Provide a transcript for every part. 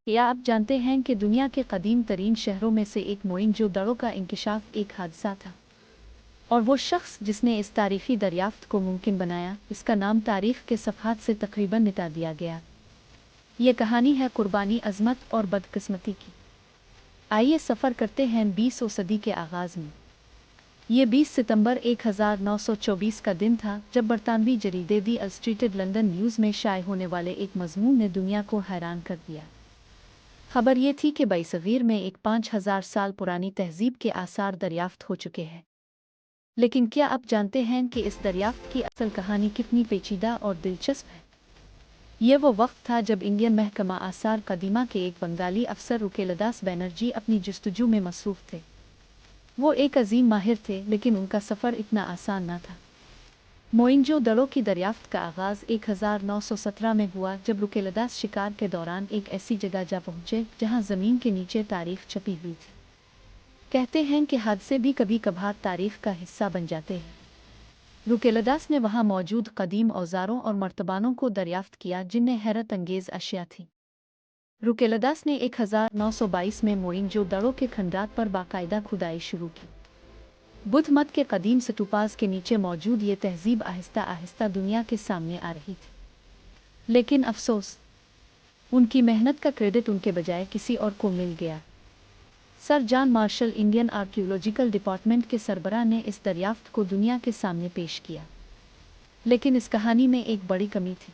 क्या आप जानते हैं कि दुनिया के कदीम तरीन शहरों में से एक मोइंजोदड़ो का इंकशाफ एक हादसा था, और वो शख्स जिसने इस तारीखी दरियाफ्त को मुमकिन बनाया, इसका नाम तारीख के सफ़हात से तकरीबन मिटा दिया गया। ये कहानी है कुर्बानी, अज़मत और बदकिस्मती की। आइए सफ़र करते हैं 20वीं सदी के आगाज़ में। ये 20 सितंबर 1924 का दिन था जब बरतानवी जरीदे दी इलस्ट्रेटेड लंदन न्यूज़ में शाये होने वाले एक मज़मून ने दुनिया को हैरान कर दिया। खबर ये थी कि बरसगीर में एक 5000 साल पुरानी तहज़ीब के आसार दरियाफ्त हो चुके हैं। लेकिन क्या आप जानते हैं कि इस दरियाफ्त की असल कहानी कितनी पेचीदा और दिलचस्प है? ये वो वक्त था जब इंडियन महकमा आसार कदीमा के एक बंगाली अफसर रुकेलदास बनर्जी अपनी जस्तजू में मसरूफ़ थे। वो एक अजीम माहिर थे, लेकिन उनका सफ़र इतना आसान न था। मोइंजोदड़ो की दरियाफ्त का आगाज़ 1917 में हुआ जब रुकेलदास शिकार के दौरान एक ऐसी जगह जा पहुँचे जहाँ ज़मीन के नीचे तारीख छपी हुई थी। कहते हैं कि हादसे भी कभी कभार तारीख का हिस्सा बन जाते हैं। रुकेलदास ने वहाँ मौजूद कदीम औजारों और मर्तबानों को दरियाफ्त किया जिनमें हैरत अंगेज़ अशिया थी। रुकेलदास ने 1922 में मोइंजोदड़ो के खंडात पर बाकायदा खुदाई शुरू की। बुद्ध मत के कदीम स्तूपास के नीचे मौजूद ये तहज़ीब आहिस्ता आहिस्ता दुनिया के सामने आ रही थी। लेकिन अफसोस, उनकी मेहनत का क्रेडिट उनके बजाय किसी और को मिल गया। Sir John Marshall, Indian archaeological department के सरबराह ने इस दरियाफ्त को दुनिया के सामने पेश किया। लेकिन इस कहानी में एक बड़ी कमी थी।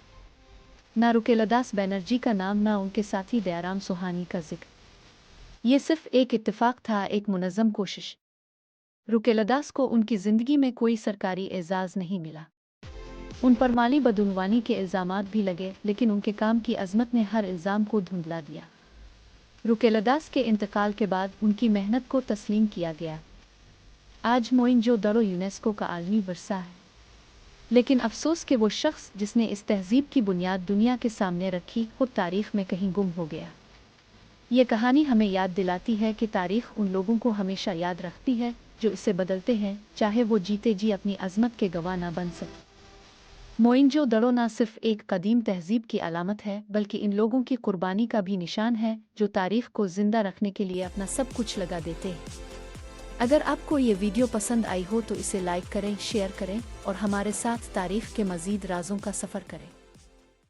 ना रुकेलदास बनर्जी का नाम, ना उनके साथी दयाराम सोहानी का जिक्र। ये सिर्फ एक इत्तेफाक था, एक मुनज़्ज़म कोशिश। रुकेलदास को उनकी ज़िंदगी में कोई सरकारी एजाज़ नहीं मिला। उन पर माली बदउनवानी के इल्ज़ामात भी लगे, लेकिन उनके काम की अज़मत ने हर इल्ज़ाम को धुंधला दिया। रुकेलदास के इंतकाल के बाद उनकी मेहनत को तस्लीम किया गया। आज मोइंजोदड़ो यूनेस्को का आलमी विरसा है। लेकिन अफसोस कि वो शख्स जिसने इस तहज़ीब की बुनियाद दुनिया के सामने रखी, खुद तारीख़ में कहीं गुम हो गया। ये कहानी हमें याद दिलाती है कि तारीख़ उन लोगों को हमेशा याद रखती है जो इसे बदलते हैं, चाहे वो जीते जी अपनी अज़मत के गवाह न बन सके। मोइंजोदड़ो न सिर्फ एक कदीम तहज़ीब की अलामत है, बल्कि इन लोगों की कुर्बानी का भी निशान है जो तारीख़ को ज़िंदा रखने के लिए अपना सब कुछ लगा देते हैं। अगर आपको ये वीडियो पसंद आई हो तो इसे लाइक करें, शेयर करें और हमारे साथ तारीख़ के मज़ीद राज़ों का सफ़र करें।